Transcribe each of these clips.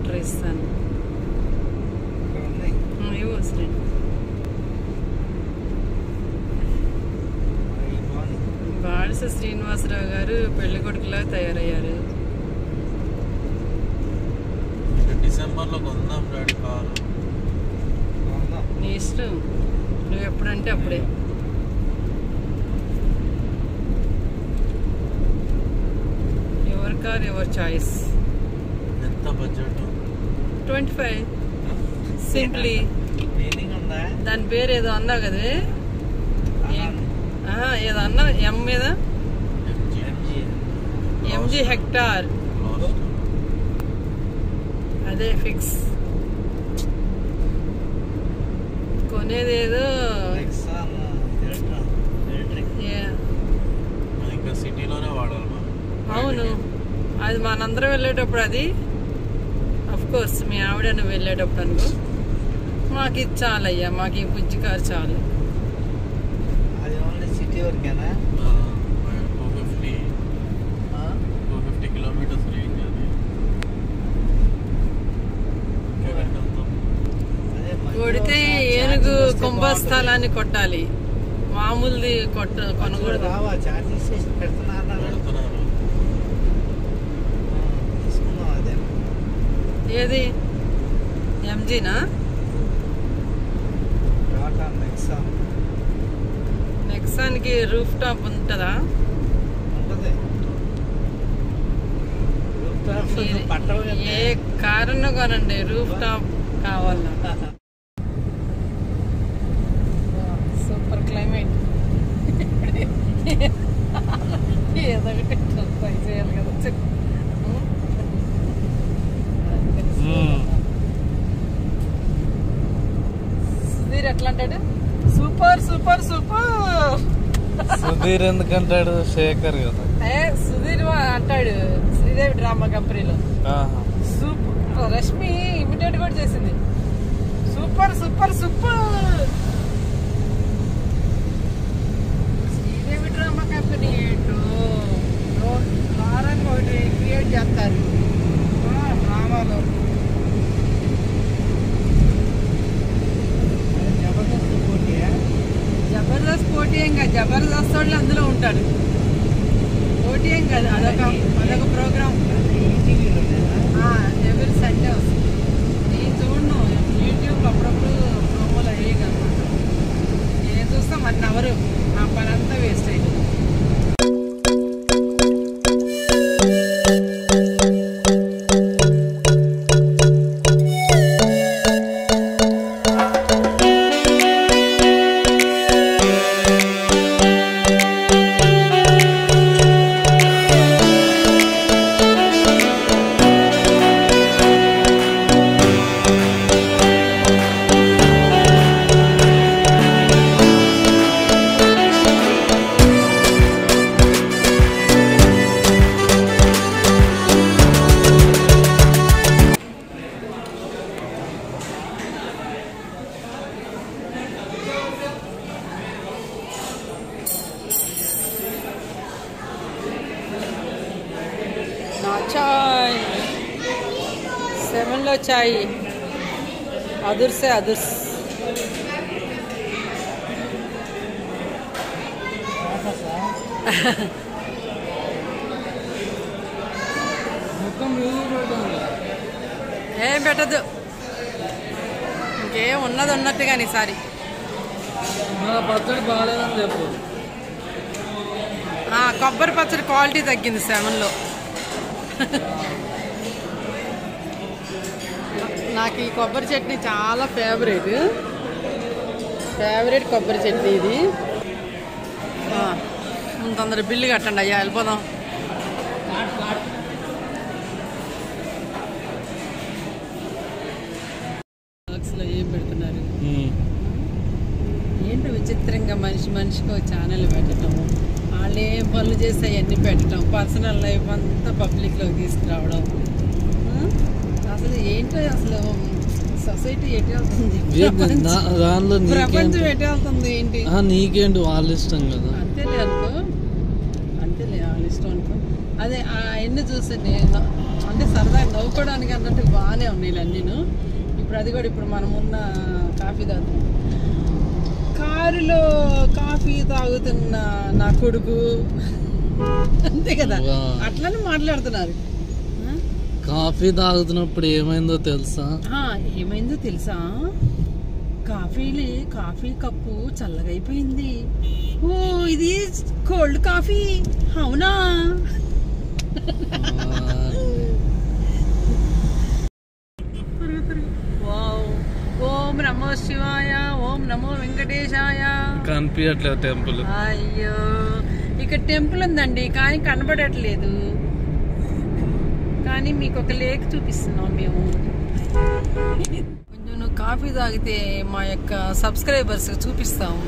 Water ఇస్తాను. బాడిస శ్రీనివాసరావు గారు పెళ్లి కొడుకులా తయారయ్యారు. డిసెంబర్లో కొందాం డాడీ కారు. నీ ఇష్టం, నువ్వు ఎప్పుడంటే అప్పుడే. Your car your choice. ఎంత బడ్జెట్? 25 సింప్లీ. దాని పేరు ఏదో అన్నావు కదా, ఏదో అన్నా ఎం మీద, ఎంజీ హెక్టార్. అదే ఫిక్స్. కొనేదేదో సిటీలోనే వాడాలి. అవును, అది మనందరం వెళ్ళేటప్పుడు, అది అఫ్ కోర్స్ మీ ఆవిడ నువ్వు వెళ్ళేటప్పుడు అనుకో. మాకు ఇది చాలయ్యా, మాకు ఈ బుజ్జి కారు చాలు. సిటీ వరకేనా? 250 kilometres range. అది కొడితే ఏనుగు కుంభస్థలాన్ని కొట్టాలి, మామూలుది కొనకూడదు. ఏది ఎంజీనా? నెక్సాన్కి రూఫ్ టాప్ ఉంటుందా? ఏ కారును కొనండి, రూఫ్ టాప్ కావాలా. Super climate. ఏదో ఒకటి ట్రై చేయాలి కదా. సుధీర్ ఎట్లా అంటాడు? Super super super. సుధీర్ ఎందుకంటాడు? శేఖర్ కదా. సుధీర్ అంటాడు శ్రీదేవి డ్రామా కంపెనీలో. సూపర్. రష్మి ఇమిటేట్ కూడా చేసింది. Super super super. Sridevi drama company ఏంటో వారానికి ఒకటి క్రియేట్ చేస్తారు డ్రామాలో. జబర్దస్త్ పోటీ ఏం కాదు, జబర్దస్త్ వాళ్ళు అందులో ఉంటాడు. పోటీ ఏం కాదు, అదొక ప్రోగ్రామ్. ఎవరి సండే వస్తుంది. నేను చూడను, యూట్యూబ్ అప్పుడప్పుడు ప్రోమోలు అయ్యేయగలమాట. నేను చూస్తాం 1 అవర్, ఆ పని అంతా వేస్ట్ అయింది. చాయ్ 7లో చాయ్ అదుర్సే అదుర్స్. ఏం పెట్టద్దు, ఇంకేం ఉన్నది ఉన్నట్టుగాని ఈసారి. పచ్చడి బాగాలేదని చెప్పు. కొబ్బరి పచ్చడి క్వాలిటీ తగ్గింది 7లో. నాకు ఈ కొబ్బరి చట్నీ చాలా ఫేవరెట్ కొబ్బరి చట్నీ ఇది. తొందర బిల్లు కట్టండి అయ్యా, వెళ్ళిపోదాం. బాక్స్లో ఏం పెడుతున్నారు ఏంటో విచిత్రంగా. మనిషికి ఒక ఛానల్ పెట్టడం, వాళ్ళు ఏం పనులు చేస్తే అవన్నీ పెట్టడం, పర్సనల్ లైఫ్ అంతా పబ్లిక్లోకి తీసుకురావడం. అసలు ఏంటో, అసలు సొసైటీ ఎటు వెళ్తుంది, ప్రపంచం ఎటు వెళ్తుంది ఏంటి? నీకేంటి, వాళ్ళ ఇష్టం కదా. అంతేలే వాళ్ళ ఇష్టం అనుకో. అదే అవన్నీ చూసి నేను అంటే సరదాగా నవ్వుకోవడానికి అన్నట్టు బాగానే ఉన్నాయి అన్నీను. ఇప్పుడు అది కూడా ఇప్పుడు మనం ఉన్న కాఫీ తాగుతున్నాం. కారులో కాఫీ తాగుతున్న నా కొడుకు అంతే కదా, అట్లనే మాట్లాడుతున్నారు. కాఫీ తాగుతున్నప్పుడు ఏమైందో తెలుసా? కాఫీ కప్పు చల్లగా అయిపోయింది. ఓ ఇది కోల్డ్ కాఫీ అవునా? ఓం నమో శివాయ, ఓం నమో వెంకటేశాయ. కనిపించట్లేదు టెంపుల్. అయ్యో ఇక్కడ టెంపుల్ ఉందండి కానీ కనబడట్లేదు. కానీ మీకు ఒక లేక్ చూపిస్తున్నాం మేము. కొంచెం నువ్వు కాఫీ తాగితే మా యొక్క సబ్స్క్రైబర్స్ చూపిస్తాము.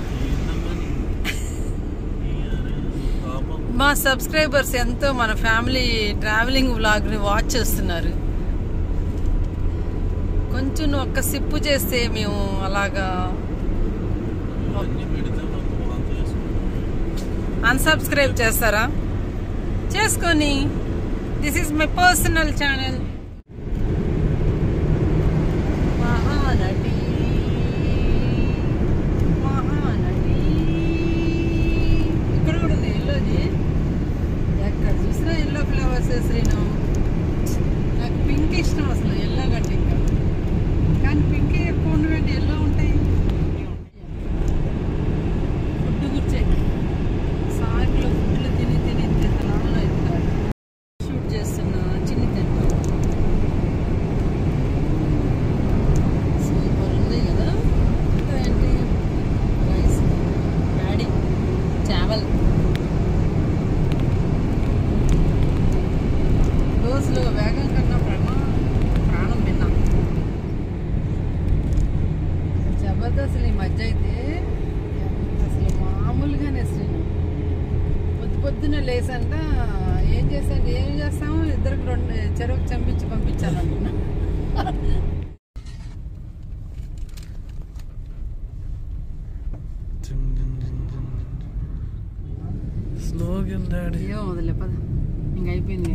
మా సబ్స్క్రైబర్స్ ఎంతో మన ఫ్యామిలీ ట్రావెలింగ్ వ్లాగ్ని వాచ్ చేస్తున్నారు. కొంచెం నువ్వు ఒక్క సిప్పు చేస్తే మేము అలాగా అన్సబ్స్క్రైబ్ చేస్తారా? చేసుకొని this is my personal channel. Mahanati ఇక్కడ కూడా ఉంది ఎల్లోది. ఎక్కడ చూసినా ఎల్లో ఫ్లవర్స్. శ్రీను నాకు పింక్ ఇష్టం అసలు, ఎల్లో కంటే ఇంకా. కానీ పింక్ ఎక్కువ ఉండేవి ఎల్లో ఉంటాయి. ఫుడ్ గుర్చే సార్లో ఫుడ్లు తిని తలాలో అవుతారు. షూట్ చేస్తున్న చిన్ని తింటూ సూపర్ ఉంది కదా. ఇంకా ఏంటి రైస్, ప్యాడీ, చావల్, రోజులో వేగం కన్నా ప్రాణం విన్నా. జబర్దస్త్ ఈ మధ్య అయితే అసలు మామూలుగానే శ్రీను. పొద్దున లేసంట ఏం చేస్తాము, ఇద్దరికి చెరువుకి చంపించి పంపించాలనుకున్నా. Slogan daddy. ఏమో వదిలే పద, ఇంక అయిపోయింది.